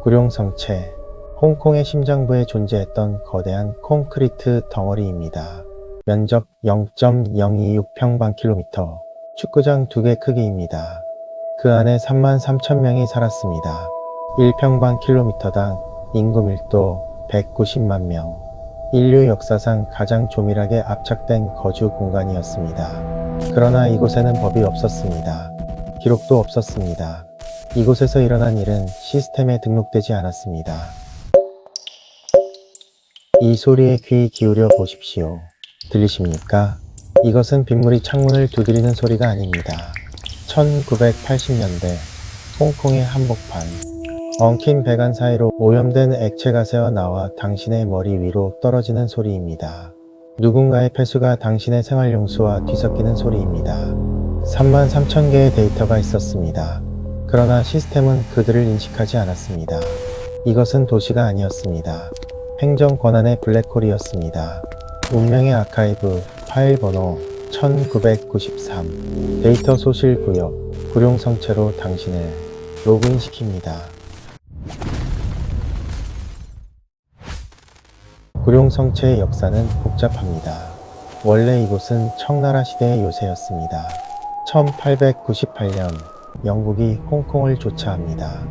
구룡성체, 홍콩의 심장부에 존재했던 거대한 콘크리트 덩어리입니다. 면적 0.026평방킬로미터, 축구장 2개 크기입니다. 그 안에 33,000명이 살았습니다. 1평방킬로미터당 인구 밀도 190만 명. 인류 역사상 가장 조밀하게 압착된 거주 공간이었습니다. 그러나 이곳에는 법이 없었습니다. 기록도 없었습니다. 이곳에서 일어난 일은 시스템에 등록되지 않았습니다. 이 소리에 귀 기울여 보십시오. 들리십니까? 이것은 빗물이 창문을 두드리는 소리가 아닙니다. 1980년대 홍콩의 한복판, 엉킨 배관 사이로 오염된 액체가 새어 나와 당신의 머리 위로 떨어지는 소리입니다. 누군가의 폐수가 당신의 생활용수와 뒤섞이는 소리입니다. 33,000개의 데이터가 있었습니다. 그러나 시스템은 그들을 인식하지 않았습니다. 이것은 도시가 아니었습니다. 행정 권한의 블랙홀이었습니다. 운명의 아카이브, 파일 번호 1993, 데이터 소실 구역, 구룡성체로 당신을 로그인시킵니다. 구룡성체의 역사는 복잡합니다. 원래 이곳은 청나라 시대의 요새였습니다. 1898년 영국이 홍콩을 조차합니다.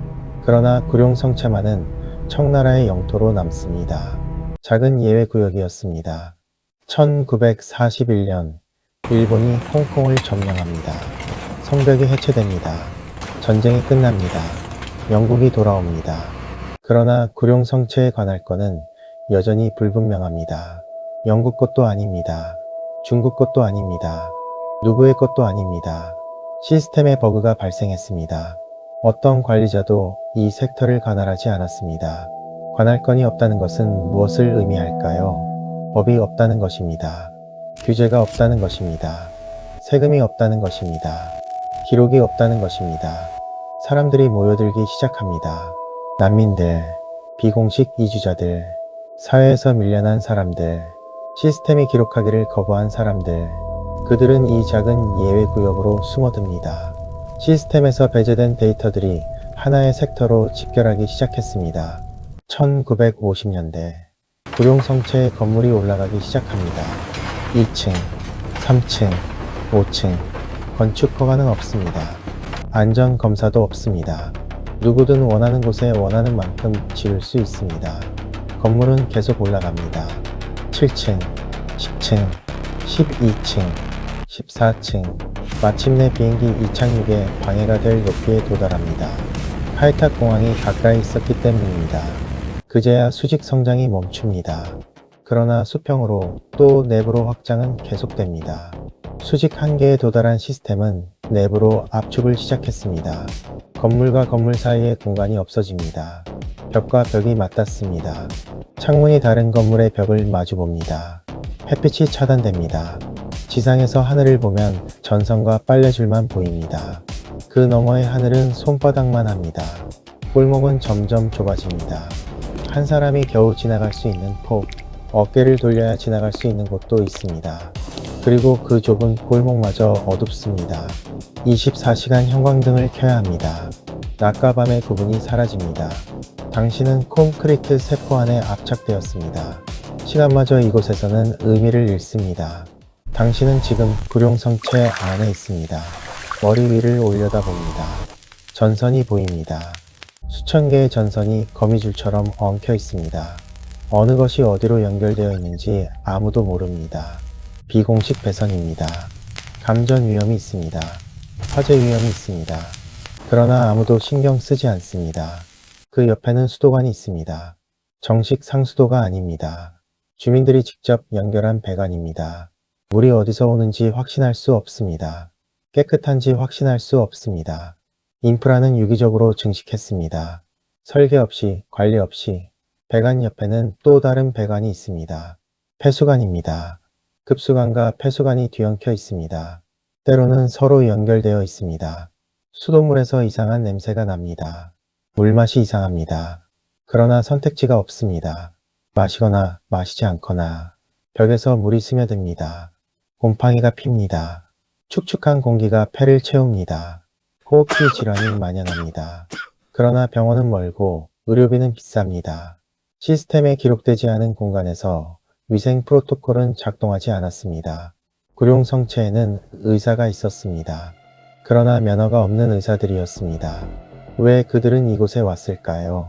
그러나 구룡성체만은 청나라의 영토로 남습니다. 작은 예외구역이었습니다. 1941년 일본이 홍콩을 점령합니다. 성벽이 해체됩니다. 전쟁이 끝납니다. 영국이 돌아옵니다. 그러나 구룡성체에 관할 건은 여전히 불분명합니다. 영국 것도 아닙니다. 중국 것도 아닙니다. 누구의 것도 아닙니다. 시스템의 버그가 발생했습니다. 어떤 관리자도 이 섹터를 관할하지 않았습니다. 관할권이 없다는 것은 무엇을 의미할까요? 법이 없다는 것입니다. 규제가 없다는 것입니다. 세금이 없다는 것입니다. 기록이 없다는 것입니다. 사람들이 모여들기 시작합니다. 난민들, 비공식 이주자들, 사회에서 밀려난 사람들, 시스템이 기록하기를 거부한 사람들, 그들은 이 작은 예외구역으로 숨어듭니다. 시스템에서 배제된 데이터들이 하나의 섹터로 집결하기 시작했습니다. 1950년대 구룡성체의 건물이 올라가기 시작합니다. 2층, 3층, 5층, 건축 허가는 없습니다. 안전검사도 없습니다. 누구든 원하는 곳에 원하는 만큼 지을 수 있습니다. 건물은 계속 올라갑니다. 7층, 10층, 12층, 14층, 마침내 비행기 이착륙에 방해가 될 높이에 도달합니다. khai-tak 공항이 가까이 있었기 때문입니다. 그제야 수직 성장이 멈춥니다. 그러나 수평으로 또 내부로 확장은 계속됩니다. 수직 한계에 도달한 시스템은 내부로 압축을 시작했습니다. 건물과 건물 사이의 공간이 없어집니다. 벽과 벽이 맞닿습니다. 창문이 다른 건물의 벽을 마주봅니다. 햇빛이 차단됩니다. 지상에서 하늘을 보면 전선과 빨래줄만 보입니다. 그 너머의 하늘은 손바닥만 합니다. 골목은 점점 좁아집니다. 한 사람이 겨우 지나갈 수 있는 폭, 어깨를 돌려야 지나갈 수 있는 곳도 있습니다. 그리고 그 좁은 골목마저 어둡습니다. 24시간 형광등을 켜야 합니다. 낮과 밤의 구분이 사라집니다. 당신은 콘크리트 세포 안에 압착되었습니다. 시간마저 이곳에서는 의미를 잃습니다. 당신은 지금 구룡성체 안에 있습니다. 머리 위를 올려다봅니다. 전선이 보입니다. 수천 개의 전선이 거미줄처럼 엉켜 있습니다. 어느 것이 어디로 연결되어 있는지 아무도 모릅니다. 비공식 배선입니다. 감전 위험이 있습니다. 화재 위험이 있습니다. 그러나 아무도 신경 쓰지 않습니다. 그 옆에는 수도관이 있습니다. 정식 상수도가 아닙니다. 주민들이 직접 연결한 배관입니다. 물이 어디서 오는지 확신할 수 없습니다. 깨끗한지 확신할 수 없습니다. 인프라는 유기적으로 증식했습니다. 설계 없이, 관리 없이. 배관 옆에는 또 다른 배관이 있습니다. 폐수관입니다. 급수관과 폐수관이 뒤엉켜 있습니다. 때로는 서로 연결되어 있습니다. 수돗물에서 이상한 냄새가 납니다. 물맛이 이상합니다. 그러나 선택지가 없습니다. 마시거나 마시지 않거나. 벽에서 물이 스며듭니다. 곰팡이가 핍니다. 축축한 공기가 폐를 채웁니다. 호흡기 질환이 만연합니다. 그러나 병원은 멀고 의료비는 비쌉니다. 시스템에 기록되지 않은 공간에서 위생 프로토콜은 작동하지 않았습니다. 구룡 성체에는 의사가 있었습니다. 그러나 면허가 없는 의사들이었습니다. 왜 그들은 이곳에 왔을까요?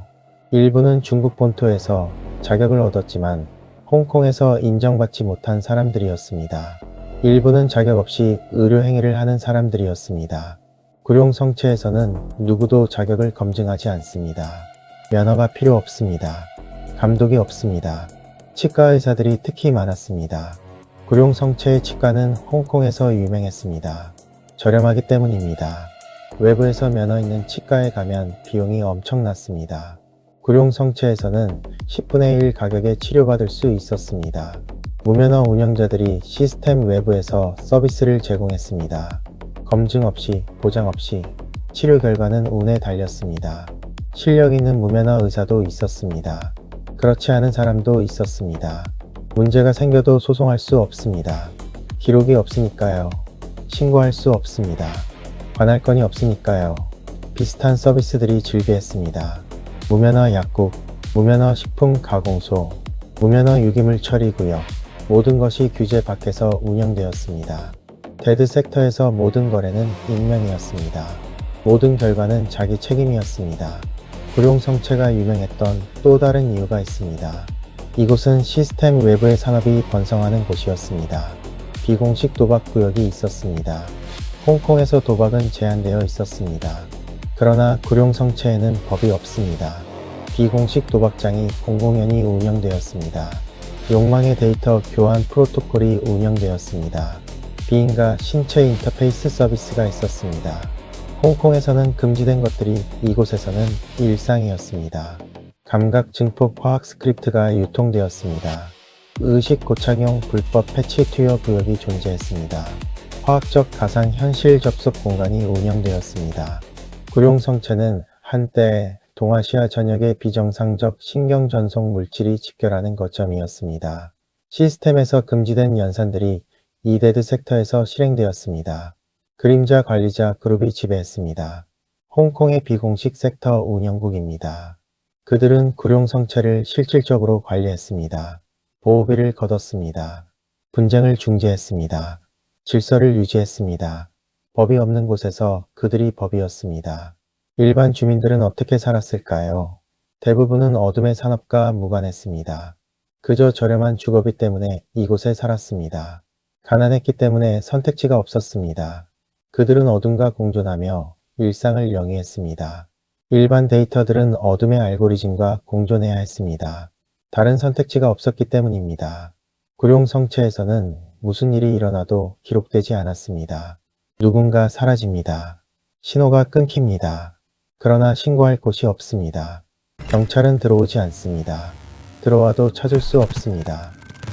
일부는 중국 본토에서 자격을 얻었지만 홍콩에서 인정받지 못한 사람들이었습니다. 일부는 자격 없이 의료 행위를 하는 사람들이었습니다. 구룡 성체에서는 누구도 자격을 검증하지 않습니다. 면허가 필요 없습니다. 감독이 없습니다. 치과 의사들이 특히 많았습니다. 구룡 성체의 치과는 홍콩에서 유명했습니다. 저렴하기 때문입니다. 외부에서 면허 있는 치과에 가면 비용이 엄청났습니다. 구룡 성체에서는 10분의 1 가격에 치료받을 수 있었습니다. 무면허 운영자들이 시스템 외부에서 서비스를 제공했습니다. 검증 없이, 보장 없이 치료 결과는 운에 달렸습니다. 실력 있는 무면허 의사도 있었습니다. 그렇지 않은 사람도 있었습니다. 문제가 생겨도 소송할 수 없습니다. 기록이 없으니까요. 신고할 수 없습니다. 관할 건이 없으니까요. 비슷한 서비스들이 즐비했습니다. 무면허 약국, 무면허 식품 가공소, 무면허 유기물 처리구역, 모든 것이 규제 밖에서 운영되었습니다. 데드 섹터에서 모든 거래는 익명이었습니다. 모든 결과는 자기 책임이었습니다. 구룡 성체가 유명했던 또 다른 이유가 있습니다. 이곳은 시스템 외부의 산업이 번성하는 곳이었습니다. 비공식 도박 구역이 있었습니다. 홍콩에서 도박은 제한되어 있었습니다. 그러나 구룡 성체에는 법이 없습니다. 비공식 도박장이 공공연히 운영되었습니다. 욕망의 데이터 교환 프로토콜이 운영되었습니다. 비인가 신체 인터페이스 서비스가 있었습니다. 홍콩에서는 금지된 것들이 이곳에서는 일상이었습니다. 감각 증폭 화학 스크립트가 유통되었습니다. 의식 고착용 불법 패치 투여 구역이 존재했습니다. 화학적 가상 현실 접속 공간이 운영되었습니다. 구룡 성체는 한때 동아시아 전역의 비정상적 신경 전송 물질이 집결하는 거점이었습니다. 시스템에서 금지된 연산들이 이 데드 섹터에서 실행되었습니다. 그림자 관리자 그룹이 지배했습니다. 홍콩의 비공식 섹터 운영국입니다. 그들은 구룡 성체를 실질적으로 관리했습니다. 보호비를 걷었습니다. 분쟁을 중재했습니다. 질서를 유지했습니다. 법이 없는 곳에서 그들이 법이었습니다. 일반 주민들은 어떻게 살았을까요? 대부분은 어둠의 산업과 무관했습니다. 그저 저렴한 주거비 때문에 이곳에 살았습니다. 가난했기 때문에 선택지가 없었습니다. 그들은 어둠과 공존하며 일상을 영위했습니다. 일반 데이터들은 어둠의 알고리즘과 공존해야 했습니다. 다른 선택지가 없었기 때문입니다. 구룡 성체에서는 무슨 일이 일어나도 기록되지 않았습니다. 누군가 사라집니다. 신호가 끊깁니다. 그러나 신고할 곳이 없습니다. 경찰은 들어오지 않습니다. 들어와도 찾을 수 없습니다.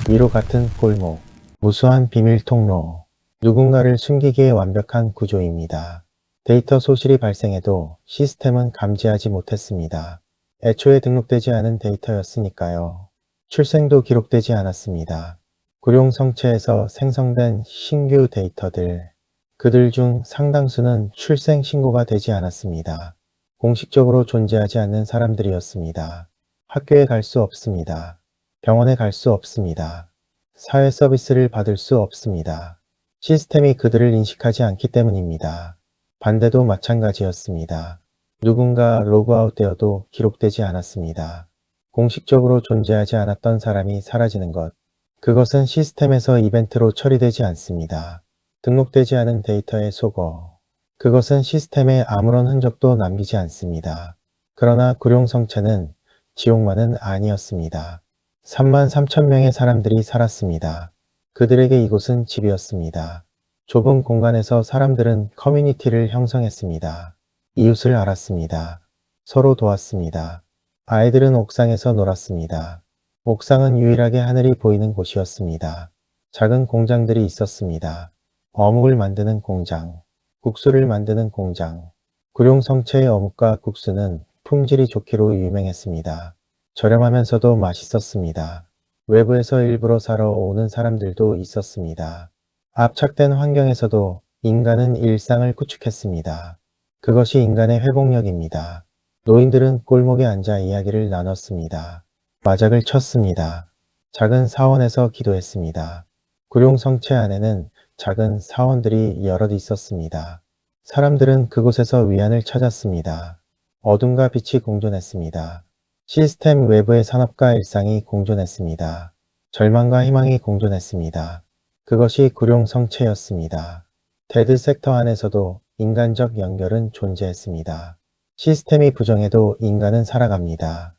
위로 같은 골목, 무수한 비밀 통로, 누군가를 숨기기에 완벽한 구조입니다. 데이터 소실이 발생해도 시스템은 감지하지 못했습니다. 애초에 등록되지 않은 데이터였으니까요. 출생도 기록되지 않았습니다. 구룡 성체에서 생성된 신규 데이터들, 그들 중 상당수는 출생 신고가 되지 않았습니다. 공식적으로 존재하지 않는 사람들이었습니다. 학교에 갈 수 없습니다. 병원에 갈 수 없습니다. 사회 서비스를 받을 수 없습니다. 시스템이 그들을 인식하지 않기 때문입니다. 반대도 마찬가지였습니다. 누군가 로그아웃되어도 기록되지 않았습니다. 공식적으로 존재하지 않았던 사람이 사라지는 것, 그것은 시스템에서 이벤트로 처리되지 않습니다. 등록되지 않은 데이터의 속어, 그것은 시스템에 아무런 흔적도 남기지 않습니다. 그러나 구룡 성체는 지옥만은 아니었습니다. 33,000명의 사람들이 살았습니다. 그들에게 이곳은 집이었습니다. 좁은 공간에서 사람들은 커뮤니티를 형성했습니다. 이웃을 알았습니다. 서로 도왔습니다. 아이들은 옥상에서 놀았습니다. 옥상은 유일하게 하늘이 보이는 곳이었습니다. 작은 공장들이 있었습니다. 어묵을 만드는 공장, 국수를 만드는 공장. 구룡 성체의 어묵과 국수는 품질이 좋기로 유명했습니다. 저렴하면서도 맛있었습니다. 외부에서 일부러 사러 오는 사람들도 있었습니다. 압착된 환경에서도 인간은 일상을 구축했습니다. 그것이 인간의 회복력입니다. 노인들은 골목에 앉아 이야기를 나눴습니다. 마작을 쳤습니다. 작은 사원에서 기도했습니다. 구룡성체 안에는 작은 사원들이 여럿 있었습니다. 사람들은 그곳에서 위안을 찾았습니다. 어둠과 빛이 공존했습니다. 시스템 외부의 산업과 일상이 공존했습니다. 절망과 희망이 공존했습니다. 그것이 구룡성체였습니다. 데드 섹터 안에서도 인간적 연결은 존재했습니다. 시스템이 부정해도 인간은 살아갑니다.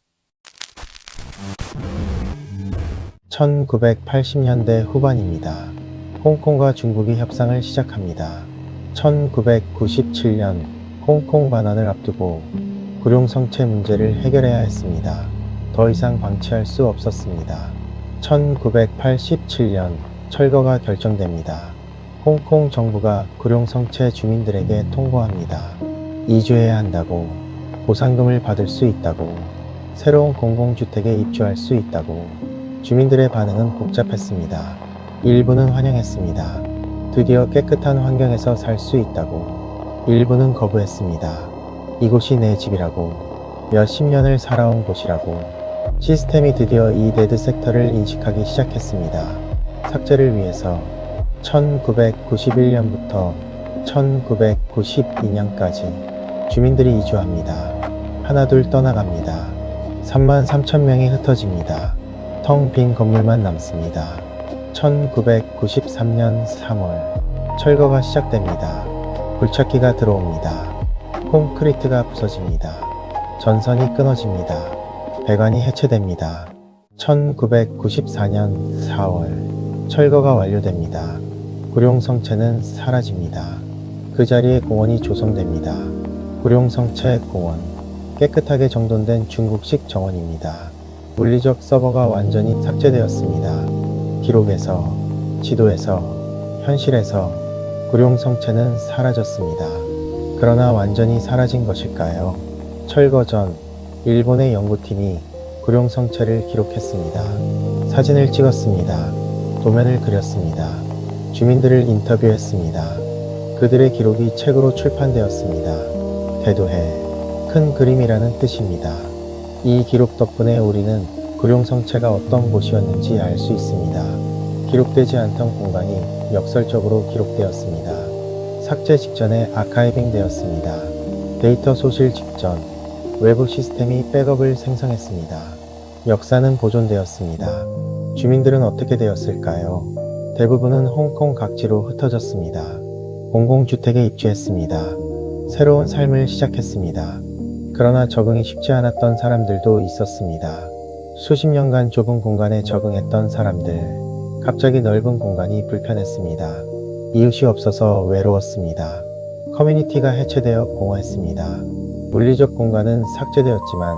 1980년대 후반입니다. 홍콩과 중국이 협상을 시작합니다. 1997년 홍콩 반환을 앞두고 구룡성체 문제를 해결해야 했습니다. 더 이상 방치할 수 없었습니다. 1987년 철거가 결정됩니다. 홍콩 정부가 구룡성체 주민들에게 통보합니다. 이주해야 한다고, 보상금을 받을 수 있다고, 새로운 공공주택에 입주할 수 있다고. 주민들의 반응은 복잡했습니다. 일부는 환영했습니다. 드디어 깨끗한 환경에서 살 수 있다고. 일부는 거부했습니다. 이곳이 내 집이라고, 몇십 년을 살아온 곳이라고. 시스템이 드디어 이 데드 섹터를 인식하기 시작했습니다. 삭제를 위해서 1991년부터 1992년까지 주민들이 이주합니다. 하나둘 떠나갑니다. 3만 3천 명이 흩어집니다. 텅 빈 건물만 남습니다. 1993년 3월 철거가 시작됩니다. 굴착기가 들어옵니다. 콘크리트가 부서집니다. 전선이 끊어집니다. 배관이 해체됩니다. 1994년 4월 철거가 완료됩니다. 구룡성체는 사라집니다. 그 자리에 공원이 조성됩니다. 구룡성체 공원. 깨끗하게 정돈된 중국식 정원입니다. 물리적 서버가 완전히 삭제되었습니다. 기록에서, 지도에서, 현실에서 구룡성체는 사라졌습니다. 그러나 완전히 사라진 것일까요? 철거 전 일본의 연구팀이 구룡성체를 기록했습니다. 사진을 찍었습니다. 도면을 그렸습니다. 주민들을 인터뷰했습니다. 그들의 기록이 책으로 출판되었습니다. 대도해, 큰 그림이라는 뜻입니다. 이 기록 덕분에 우리는 구룡성체가 어떤 곳이었는지 알 수 있습니다. 기록되지 않던 공간이 역설적으로 기록되었습니다. 삭제 직전에 아카이빙 되었습니다. 데이터 소실 직전 외부 시스템이 백업을 생성했습니다. 역사는 보존되었습니다. 주민들은 어떻게 되었을까요? 대부분은 홍콩 각지로 흩어졌습니다. 공공주택에 입주했습니다. 새로운 삶을 시작했습니다. 그러나 적응이 쉽지 않았던 사람들도 있었습니다. 수십 년간 좁은 공간에 적응했던 사람들. 갑자기 넓은 공간이 불편했습니다. 이웃이 없어서 외로웠습니다. 커뮤니티가 해체되어 공허했습니다. 물리적 공간은 삭제되었지만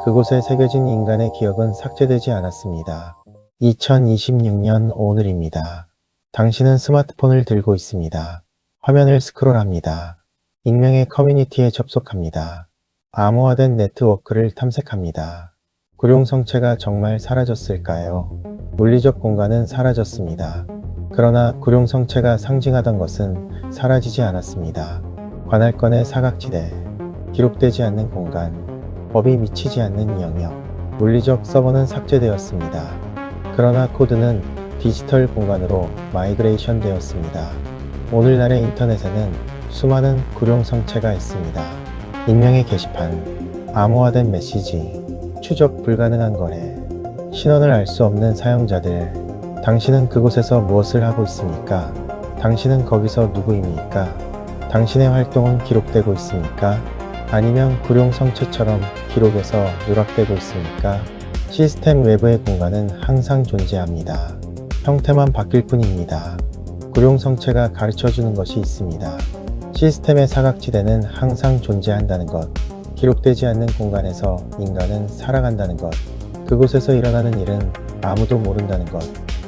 그곳에 새겨진 인간의 기억은 삭제되지 않았습니다. 2026년 오늘입니다. 당신은 스마트폰을 들고 있습니다. 화면을 스크롤합니다. 익명의 커뮤니티에 접속합니다. 암호화된 네트워크를 탐색합니다. 구룡성체가 정말 사라졌을까요? 물리적 공간은 사라졌습니다. 그러나 구룡성체가 상징하던 것은 사라지지 않았습니다. 관할권의 사각지대, 기록되지 않는 공간, 법이 미치지 않는 영역, 물리적 서버는 삭제되었습니다. 그러나 코드는 디지털 공간으로 마이그레이션 되었습니다. 오늘날의 인터넷에는 수많은 구룡성체가 있습니다. 익명의 게시판, 암호화된 메시지, 추적 불가능한 거래, 신원을 알 수 없는 사용자들. 당신은 그곳에서 무엇을 하고 있습니까? 당신은 거기서 누구입니까? 당신의 활동은 기록되고 있습니까? 아니면 구룡성체처럼 기록에서 누락되고 있습니까? 시스템 외부의 공간은 항상 존재합니다. 형태만 바뀔 뿐입니다. 구룡성체가 가르쳐주는 것이 있습니다. 시스템의 사각지대는 항상 존재한다는 것. 기록되지 않는 공간에서 인간은 살아간다는 것. 그곳에서 일어나는 일은 아무도 모른다는 것.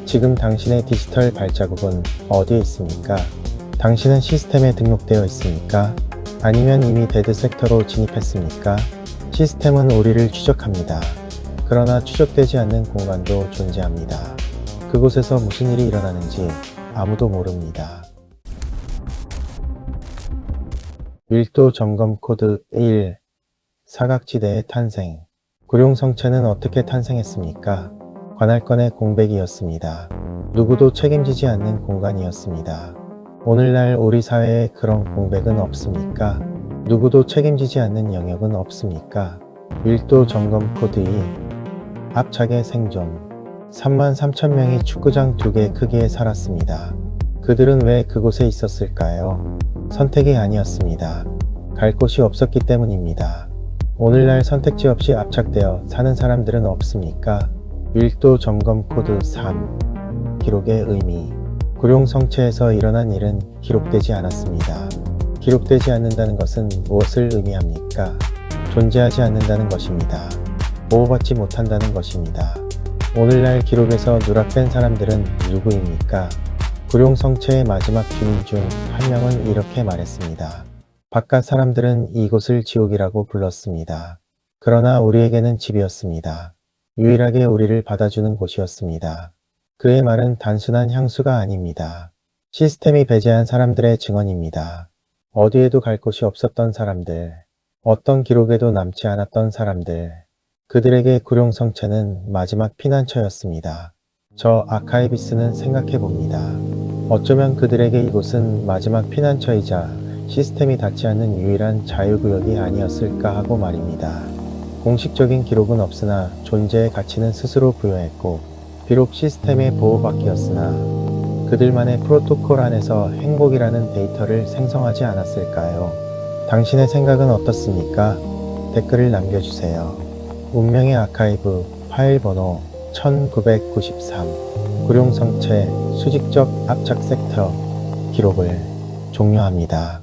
지금 당신의 디지털 발자국은 어디에 있습니까? 당신은 시스템에 등록되어 있습니까? 아니면 이미 데드 섹터로 진입했습니까? 시스템은 우리를 추적합니다. 그러나 추적되지 않는 공간도 존재합니다. 그곳에서 무슨 일이 일어나는지 아무도 모릅니다. 밀도 점검 코드 1, 사각지대의 탄생. 구룡성체는 어떻게 탄생했습니까? 관할권의 공백이었습니다. 누구도 책임지지 않는 공간이었습니다. 오늘날 우리 사회에 그런 공백은 없습니까? 누구도 책임지지 않는 영역은 없습니까? 밀도 점검 코드 2. 압착의 생존. 33,000명이 축구장 2개 크기에 살았습니다. 그들은 왜 그곳에 있었을까요? 선택이 아니었습니다. 갈 곳이 없었기 때문입니다. 오늘날 선택지 없이 압착되어 사는 사람들은 없습니까? 밀도 점검 코드 3. 기록의 의미. 구룡성체에서 일어난 일은 기록되지 않았습니다. 기록되지 않는다는 것은 무엇을 의미합니까? 존재하지 않는다는 것입니다. 보호받지 못한다는 것입니다. 오늘날 기록에서 누락된 사람들은 누구입니까? 구룡성체의 마지막 주민 중 한 명은 이렇게 말했습니다. 바깥 사람들은 이곳을 지옥이라고 불렀습니다. 그러나 우리에게는 집이었습니다. 유일하게 우리를 받아주는 곳이었습니다. 그의 말은 단순한 향수가 아닙니다. 시스템이 배제한 사람들의 증언입니다. 어디에도 갈 곳이 없었던 사람들, 어떤 기록에도 남지 않았던 사람들, 그들에게 구룡성체는 마지막 피난처였습니다. 저 아카이비스는 생각해봅니다. 어쩌면 그들에게 이곳은 마지막 피난처이자 시스템이 닿지 않는 유일한 자유구역이 아니었을까 하고 말입니다. 공식적인 기록은 없으나 존재의 가치는 스스로 부여했고, 비록 시스템의 보호받기였으나 그들만의 프로토콜 안에서 행복이라는 데이터를 생성하지 않았을까요? 당신의 생각은 어떻습니까? 댓글을 남겨주세요. 운명의 아카이브 파일 번호 1993 구룡성체 수직적 압착 섹터 기록을 종료합니다.